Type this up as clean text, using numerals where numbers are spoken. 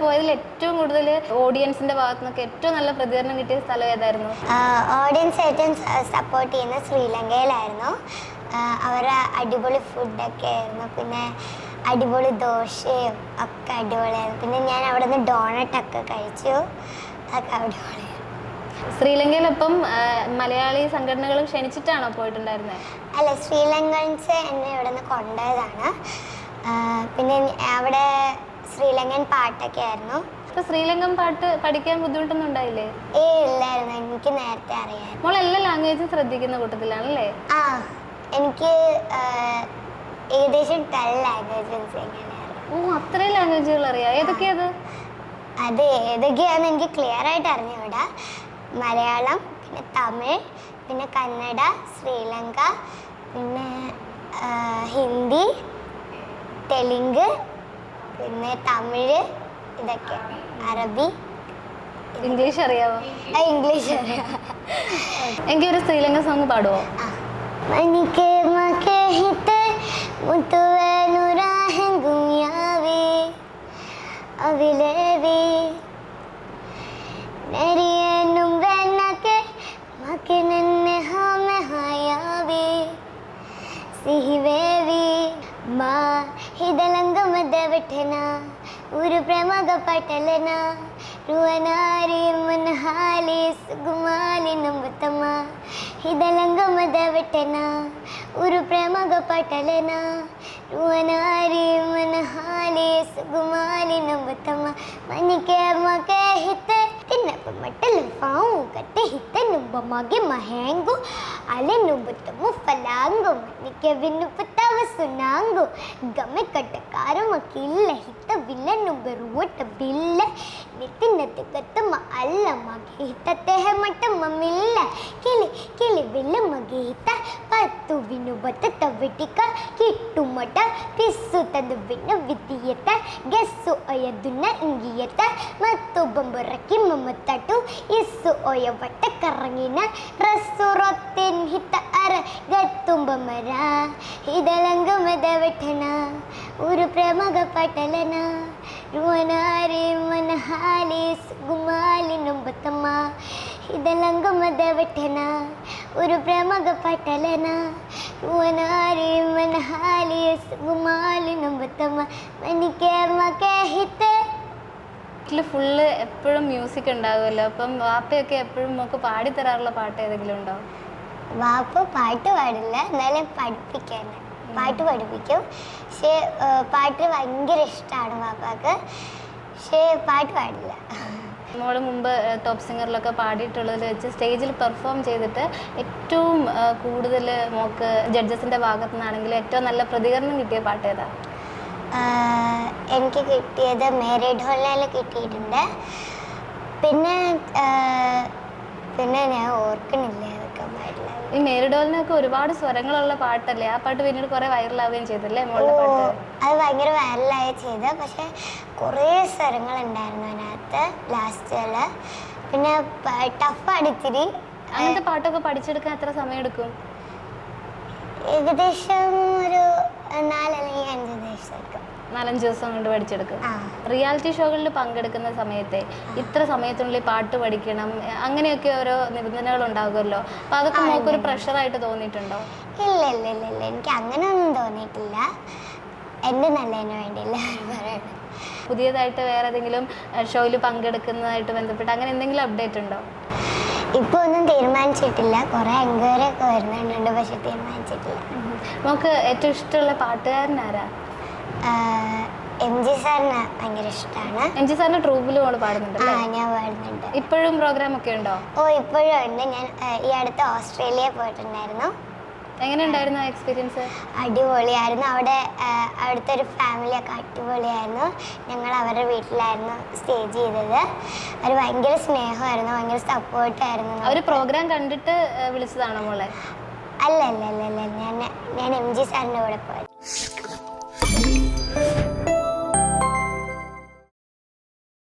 പോയതിൽ ഏറ്റവും കൂടുതൽ ഓഡിയൻസിന്റെ ഭാഗത്തു നിന്നൊക്കെ ഏറ്റവും നല്ല പ്രതികരണം കിട്ടിയ സ്ഥലം ഏതായിരുന്നു? ഓഡിയൻസ് ഏറ്റവും സപ്പോർട്ട് ചെയ്യുന്ന ശ്രീലങ്കയിലായിരുന്നു. അവരുടെ അടിപൊളി ഫുഡൊക്കെ ആയിരുന്നു. പിന്നെ അടിപൊളി ദോശയും ഒക്കെ അടിപൊളിയായിരുന്നു. പിന്നെ ഞാൻ അവിടെ നിന്ന് ഡോണട്ടൊക്കെ കഴിച്ചു. അതൊക്കെ അടിപൊളിയായിരുന്നു. ശ്രീലങ്കയിലൊപ്പം മലയാളി സംഘടനകൾ ക്ഷണിച്ചിട്ടാണോ പോയിട്ടുണ്ടായിരുന്നത്? അല്ല, ശ്രീലങ്കൻസ് എന്നെ ഇവിടെ നിന്ന് കൊണ്ടുപോയതാണ്. പിന്നെ അവിടെ ശ്രീലങ്കൻ പാട്ടൊക്കെ ആയിരുന്നു. ഇപ്പൊ ശ്രീലങ്കൻ പാട്ട് പഠിക്കാൻ ബുദ്ധിമുട്ടൊന്നും ഉണ്ടായില്ലേ? ഇല്ലായിരുന്നു, എനിക്ക് നേരത്തെ അറിയാം. മോൾ എല്ലാ ലാംഗ്വേജും ശ്രദ്ധിക്കുന്ന കൂട്ടത്തിലാണല്ലേ? എനിക്ക് ഏകദേശം 10 ലാംഗ്വേജസ് അത്രയും ലാംഗ്വേജുകൾ അറിയാം. ഏതൊക്കെയത്? അത് ഏതൊക്കെയാണെന്ന് എനിക്ക് ക്ലിയർ ആയിട്ട് അറിഞ്ഞൂടാ. മലയാളം, പിന്നെ തമിഴ്, പിന്നെ കന്നഡ, ശ്രീലങ്ക, പിന്നെ ഹിന്ദി, തെലുങ്ക്, പിന്നെ തമിഴ്, ഇതൊക്കെ. അറബി. ഇംഗ്ലീഷ് അറിയാമോ? ഇംഗ്ലീഷ് അറിയാം. എനിക്ക് ഒരു ശ്രീലങ്ക സോങ് പാടുമോ? മനിക്കെ മകഹിത്തെ മുത്തുവനുരാഹങ്കുയാവേ അവിലേവേ നരിയനും വെന്നക്കെ മകിനന്നെ ഹമെ ഹയാവേ സിഹിവേവി മാ ഹിദലംഗമദവട്ടന ഒരു പ്രേമക പട്ടലന രുവനാരി മനഹാലി സുകുമാലി നമ്പത്തമ്മ ഹിദലംഗമദവട്ടന ഒരു പ്രേമക പട്ടലന രുവനാരി മനഹാലി സുകുമാലി നമ്പത്തമ്മ മനിക്കെ മകെ ഹിത്തെ തിന്നപ്പ മട്ടല ഫാഉ കട്ടെ ഹിത്തെ നുമ്പ മകെ മഹേങ്കു അലെ നുമ്പത്തമ്മ ഫലാങ്കു മനിക്കെ വിനുപത്തവ സുനാങ്കു ഗമെ കട്ടക്കാരമ കില്ല ഹിത്ത വില്ല നുമ്പ റുവട്ട ബില്ല നിത്തിനത്തെ കത്തമ്മ അല്ല മകെ ഹിത്തത്തെ മട്ടമ്മ മില്ല കിളി കിളി വില്ല മകെ ഹിത്ത പത്തു വിനുപത്ത തവിട്ടിക കിട്ടുമട്ട പിസ്സു തದು ವಿನ ವಿದಿಯತ ಗೆಸ್ಸು ಒಯದುನ ಇಂಗಿಯತ ಮತ್ತು ಬೊಂಬರಕ್ಕಿ ಮಮತಟು ಇಸ್ಸು ಒಯ ವಟ್ಟ ಕರಂಗಿನ ರಸ್ಸು ರೊತ್ತಿನ್ ಹಿತ ಅರ ಗತ್ತುಂಬ ಮರ ಇದಲಂಗ ಮದ ವಿಠನ ಊರು ಪ್ರೇಮಗ ಪಟಲನ ರುವನಾರಿ ಮನಹಾಲಿ ಸುಗುಮಾಲಿ ನಂಬತಮ್ಮ ಇದಲಂಗ ಮದ ವಿಠನ ൂരു പ്രേമക പട്ടലന രുവനാരി മനഹാലി സുകുമാലി നമ്പത്തമ്മ മനിക്കെ മകെ ഹിത്തെ. വീട്ടിൽ ഫുള്ള് എപ്പോഴും മ്യൂസിക് ഉണ്ടാകുമല്ലോ. അപ്പം വാപ്പയൊക്കെ എപ്പോഴും നമുക്ക് പാടിത്തരാറുള്ള പാട്ട് ഏതെങ്കിലും ഉണ്ടോ? വാപ്പ പാട്ട് പാടില്ല, എന്നാലും പഠിപ്പിക്കാൻ പാട്ട് പഠിപ്പിക്കും. പക്ഷേ പാട്ട് ഭയങ്കര ഇഷ്ടമാണ് വാപ്പാക്ക്. പക്ഷേ പാട്ട് പാടില്ല. മോള് മുമ്പ് ടോപ്പ് സിംഗറിലൊക്കെ പാടിയിട്ടുള്ളതിൽ വെച്ച് സ്റ്റേജിൽ പെർഫോം ചെയ്തിട്ട് ഏറ്റവും കൂടുതൽ മോക്ക് ജഡ്ജസിൻ്റെ ഭാഗത്തു നിന്നാണെങ്കിൽ ഏറ്റവും നല്ല പ്രതികരണം കിട്ടിയ പാട്ട് ഏതാ? എനിക്ക് കിട്ടിയത് മേരി ഢോലയിൽ കിട്ടിയിട്ടുണ്ട്. പിന്നെ പിന്നെ ഞാൻ ഓർക്കണില്ല അതൊക്കെ പാടില്ല. ഈ മേരി ഡോളിനൊക്കെ ഒരുപാട് സ്വരങ്ങളുള്ള പാട്ടല്ലേ? ആ പാട്ട് പിന്നീട് കുറേ വൈറലാവുകയും ചെയ്തല്ലേ മോളുടെ പാട്ട്? അത് ഭയങ്കര വൈറലായി ചെയ്ത്. പക്ഷെ കുറേ സ്വരങ്ങളുണ്ടായിരുന്നു അതിനകത്ത് ലാസ്റ്റിൽ. പിന്നെ ടഫ് അടിച്ചിരി. അങ്ങനത്തെ പാട്ടൊക്കെ പഠിച്ചെടുക്കാൻ എത്ര സമയം എടുക്കും? ഏകദേശം ഒരു 4 അല്ലെങ്കിൽ 5 ദിവസം എടുക്കും. 4-5 ദിവസം കൊണ്ട് പഠിച്ചെടുക്കും. റിയാലിറ്റി ഷോകളിൽ പങ്കെടുക്കുന്ന സമയത്തെ ഇത്ര സമയത്തിനുള്ളിൽ പാട്ട് പഠിക്കണം അങ്ങനെയൊക്കെ ഓരോ നിബന്ധനകൾ ഉണ്ടാകുമല്ലോ. അപ്പൊ അതൊക്കെ നമുക്കൊരു പ്രഷറായിട്ട് തോന്നിയിട്ടുണ്ടോ? ഇല്ല ഇല്ല ഇല്ല ഇല്ല, എനിക്ക് അങ്ങനെയൊന്നും തോന്നിയിട്ടില്ല. എൻ്റെ നല്ലതിന് വേണ്ടിയില്ല പറയണം. പുതിയതായിട്ട് വേറെ ഏതെങ്കിലും ഷോയിൽ പങ്കെടുക്കുന്നതായിട്ട് ബന്ധപ്പെട്ട് അങ്ങനെ എന്തെങ്കിലും അപ്ഡേറ്റ് ഉണ്ടോ? ഇപ്പോൾ ഒന്നും തീരുമാനിച്ചിട്ടില്ല. കുറേ എൻക്വയറി ഒക്കെ വരുന്നുണ്ട്, പക്ഷെ തീരുമാനിച്ചിട്ടില്ല. നമുക്ക് ഏറ്റവും ഇഷ്ടമുള്ള പാട്ടുകാരൻ ആരാ? MG സാറിന് ഭയങ്കര ഇഷ്ടമാണ്. MG സാറിന്റെ ട്രൂപ്പിൽ മോള് പാടുന്നുണ്ട്? ഞാൻ പാടുന്നുണ്ട്. ഇപ്പോഴും പ്രോഗ്രാം ഒക്കെ ഉണ്ടോ? ഇപ്പോഴും ഉണ്ട്. ഞാൻ ഈ അടുത്ത് ഓസ്ട്രേലിയ പോയിട്ടുണ്ടായിരുന്നു. എങ്ങനെയുണ്ടായിരുന്നു ആ എക്സ്പീരിയൻസ്? അടിപൊളിയായിരുന്നു. അവിടുത്തെ ഒരു ഫാമിലിയൊക്കെ അടിപൊളിയായിരുന്നു. ഞങ്ങൾ അവരുടെ വീട്ടിലായിരുന്നു സ്റ്റേ ചെയ്തത്. അവർ ഭയങ്കര സ്നേഹമായിരുന്നു, ഭയങ്കര സപ്പോർട്ടായിരുന്നു. അവർ പ്രോഗ്രാം കണ്ടിട്ട് വിളിച്ചതാണോ മോളെ? അല്ല അല്ല അല്ല അല്ല, ഞാൻ MG സാറിൻ്റെ കൂടെ പോയത്.